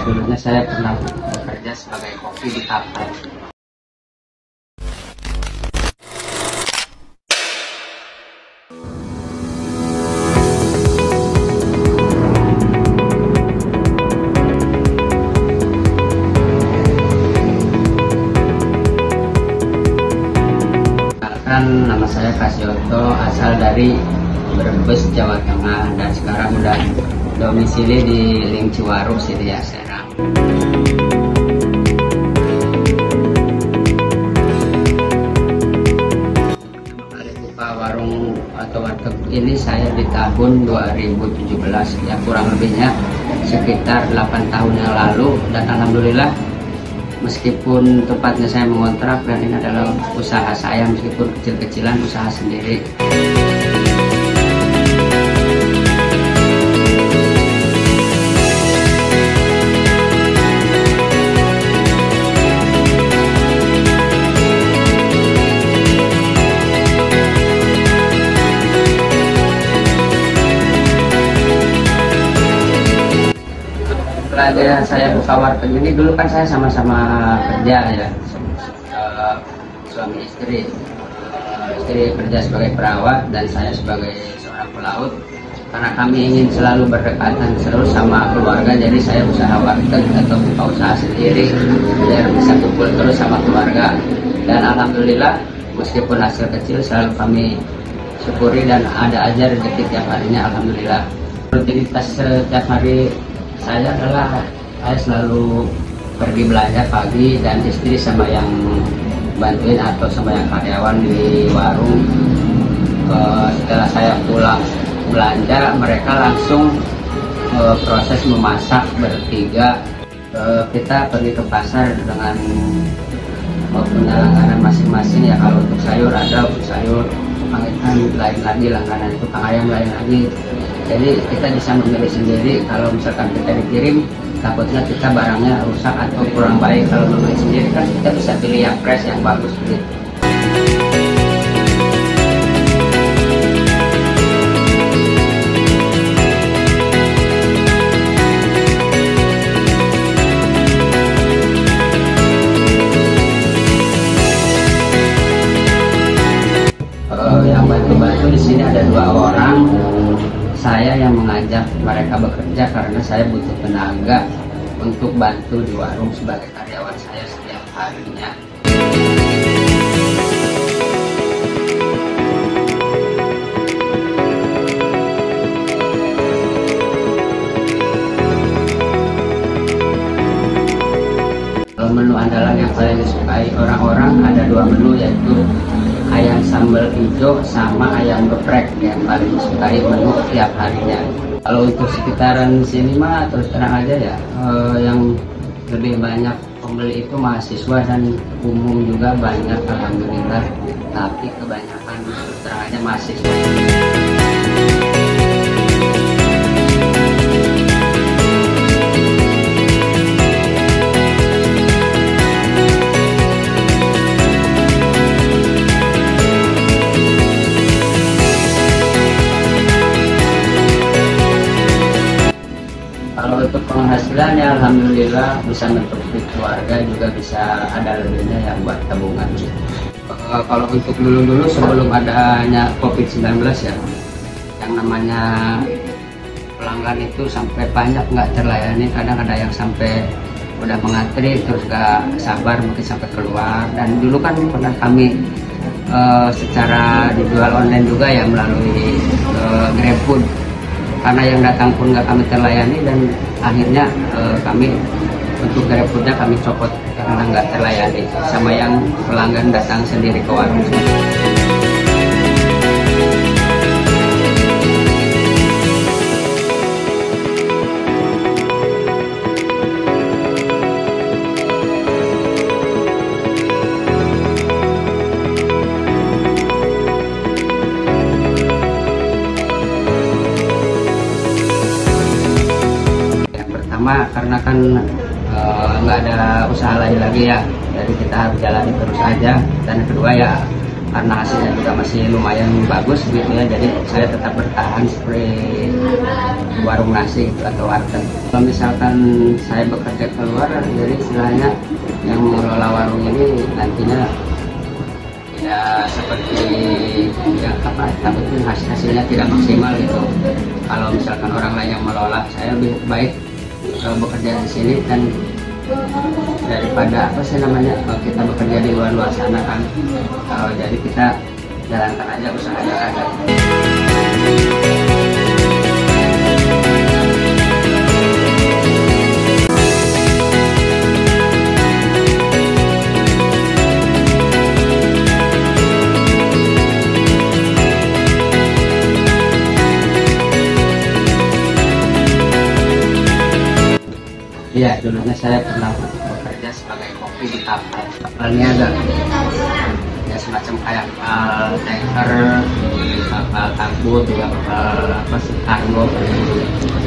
dulunya saya pernah bekerja sebagai koki di kafe. Nama saya Kasyoto, asal dari Brebes, Jawa Tengah, dan sekarang udah domisili di Lingciwaru, Siria, Serang. Pertama kali buka warung atau warteg ini saya di tahun 2017, ya kurang lebihnya sekitar 8 tahun yang lalu, dan alhamdulillah meskipun tempatnya saya mengontrak dan ini adalah usaha saya, meskipun kecil-kecilan usaha sendiri. Setelah saya buka warteg ini, dulu kan saya sama-sama kerja ya, suami istri. Istri kerja sebagai perawat dan saya sebagai seorang pelaut. Karena kami ingin selalu berdekatan terus sama keluarga, jadi saya usaha warteg atau buka usaha sendiri biar bisa kumpul terus sama keluarga. Dan alhamdulillah meskipun hasil kecil selalu kami syukuri dan ada aja rezeki tiap harinya, alhamdulillah. Rutinitas setiap hari saya adalah saya selalu pergi belanja pagi dan istri sama yang bantuin atau sama yang karyawan di warung. Setelah saya pulang belanja, mereka langsung proses memasak bertiga. Kita pergi ke pasar dengan punya langganan masing-masing ya. Kalau untuk sayur ada untuk sayur, tukang ikan lain lagi, langganan tukang ayam lain lagi. Jadi kita bisa memilih sendiri. Kalau misalkan kita dikirim, takutnya kita barangnya rusak atau kurang baik. Kalau memilih sendiri kan kita bisa pilih yang fresh, yang bagus gitu. Yang bantu-bantu di sini ada 2 orang. Saya yang mengajak mereka bekerja karena saya butuh tenaga untuk bantu di warung sebagai karyawan saya setiap harinya. Kalau menu andalan yang paling disukai orang-orang ada 2 menu, yaitu ayam sambal hijau sama ayam geprek yang paling disukai menu tiap harinya. Kalau untuk sekitaran sini mah terus terang aja ya, yang lebih banyak pembeli itu mahasiswa dan umum juga banyak alhamdulillah, tapi kebanyakan terus terang aja mahasiswa. Kalau untuk penghasilan ya alhamdulillah bisa mencukupi keluarga, juga bisa ada lebihnya yang buat tabungan. Kalau untuk dulu sebelum adanya COVID-19 ya, yang namanya pelanggan itu sampai banyak nggak terlayani. Kadang ada yang sampai udah mengantri terus gak sabar mungkin sampai keluar. Dan dulu kan pernah kami secara dijual online juga ya melalui GrabFood. Karena yang datang pun nggak kami terlayani, dan akhirnya kami untuk GrabFoodnya kami copot karena nggak terlayani sama yang pelanggan datang sendiri ke warung. Karena kan nggak ada usaha lain lagi ya, jadi kita harus jalani terus aja. Dan kedua ya karena hasilnya juga masih lumayan bagus gitu ya, jadi saya tetap bertahan seperti warung nasi gitu, atau warteg. Kalau misalkan saya bekerja keluar, jadi istilahnya yang mengelola warung ini nantinya ya seperti ya apa, tapi hasilnya tidak maksimal gitu. Kalau misalkan orang lain yang mengelola, saya lebih baik bekerja di sini dan daripada apa sih namanya kita bekerja di luar sana kan. Jadi kita jalankan aja usaha yang ada. Iya, dulunya saya pernah bekerja sebagai koki di kapal niaga. Ya semacam kayak kapal tanker, kapal tangguh, juga kapal apa sih, kargo.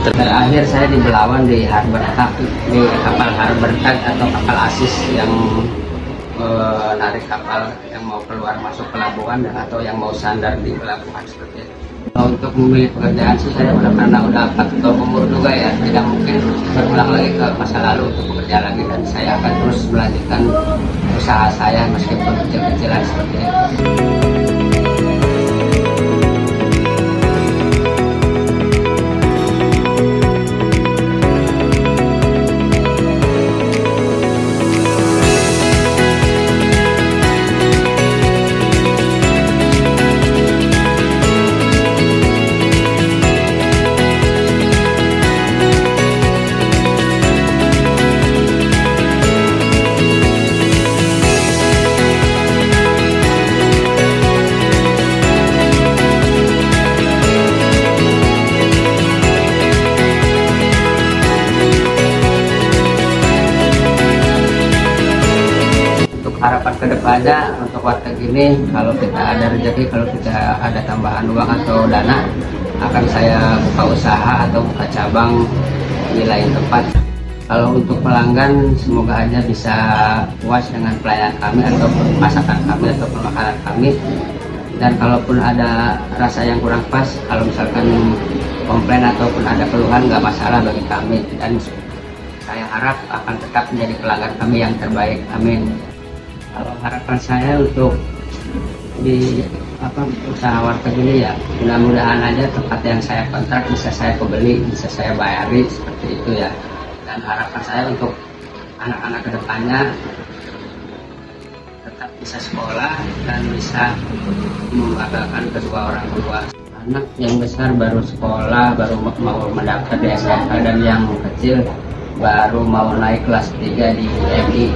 Terakhir saya di Belawan di Harbor Tag, di kapal Harbor Tag atau kapal asis yang menarik kapal yang mau keluar masuk pelabuhan atau yang mau sandar di pelabuhan seperti itu. Untuk memilih pekerjaan sih saya udah 4 tahun umur juga ya, tidak mungkin berulang lagi ke masa lalu untuk bekerja lagi, dan saya akan terus melanjutkan usaha saya meskipun kecil-kecilan seperti itu. Harapan kedepannya untuk warteg ini, kalau kita ada rezeki, kalau kita ada tambahan uang atau dana, akan saya buka usaha atau buka cabang di lain tempat. Kalau untuk pelanggan, semoga aja bisa puas dengan pelayanan kami atau masakan kami atau makanan kami. Dan kalaupun ada rasa yang kurang pas, kalau misalkan komplain ataupun ada keluhan, nggak masalah bagi kami. Dan saya harap akan tetap menjadi pelanggan kami yang terbaik. Amin. Kalau harapan saya untuk di usaha warteg ini ya, mudah-mudahan aja tempat yang saya kontrak bisa saya kebeli, bisa saya bayari seperti itu ya. Dan harapan saya untuk anak-anak kedepannya tetap bisa sekolah dan bisa membanggakan kedua orang tua. Anak yang besar baru sekolah, baru mau mendaftar di SMK, dan yang kecil baru mau naik kelas 3 di UMI.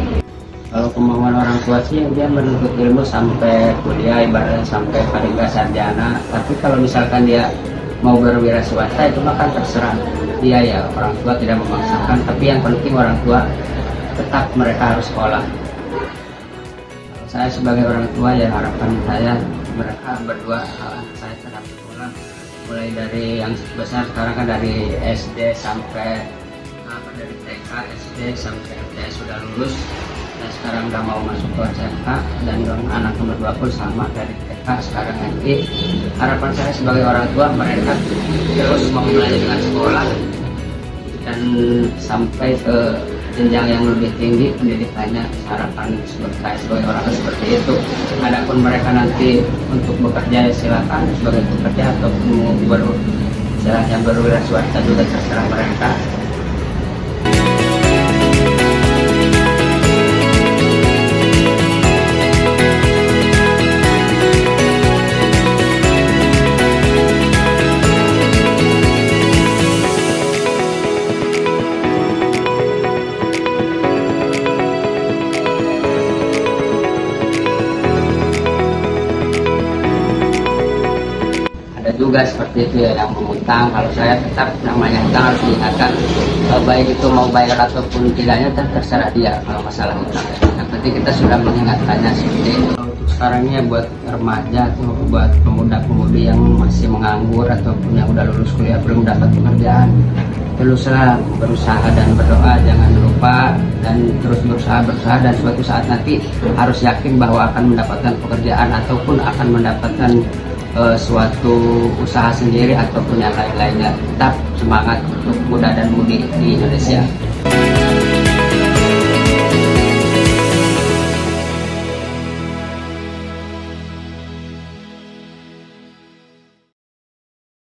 Kalau kemauan orang tua sih dia menuntut ilmu sampai kuliah, ibaratnya sampai paling nggak sarjana. Tapi kalau misalkan dia mau berwira swasta, itu makan terserah dia ya, orang tua tidak memaksakan. Tapi yang penting orang tua tetap mereka harus sekolah. Kalau saya sebagai orang tua ya, harapan saya mereka berdua saya tetap sekolah, mulai dari yang besar sekarang kan dari SD sampai dari TK, SD sampai MTS sudah lulus. Sekarang udah mau masuk ke SMK, dan anak nomor 2 pun sama dari TK sekarang SD. Harapan saya sebagai orang tua, mereka terus mau melanjutkan sekolah dan sampai ke jenjang yang lebih tinggi pendidikannya. Harapan saya sebagai orang tua seperti itu. Adapun mereka nanti untuk bekerja silakan sebagai pekerja ataupun istilahnya berwira swasta juga terserah mereka. Juga seperti itu ya, yang mengutang. Kalau saya tetap namanya utang harus diingatkan, baik itu mau bayar ataupun tidaknya terserah dia kalau masalah utang. Yang penting kita sudah mengingatkannya seperti itu. Untuk sekarang ini ya, buat remaja atau buat pemuda-pemudi yang masih menganggur ataupun yang udah lulus kuliah belum dapat pekerjaan, teruslah berusaha dan berdoa, jangan lupa, dan terus berusaha dan suatu saat nanti harus yakin bahwa akan mendapatkan pekerjaan ataupun akan mendapatkan suatu usaha sendiri ataupun yang lain-lainnya. Tetap semangat untuk muda dan mudi di Indonesia.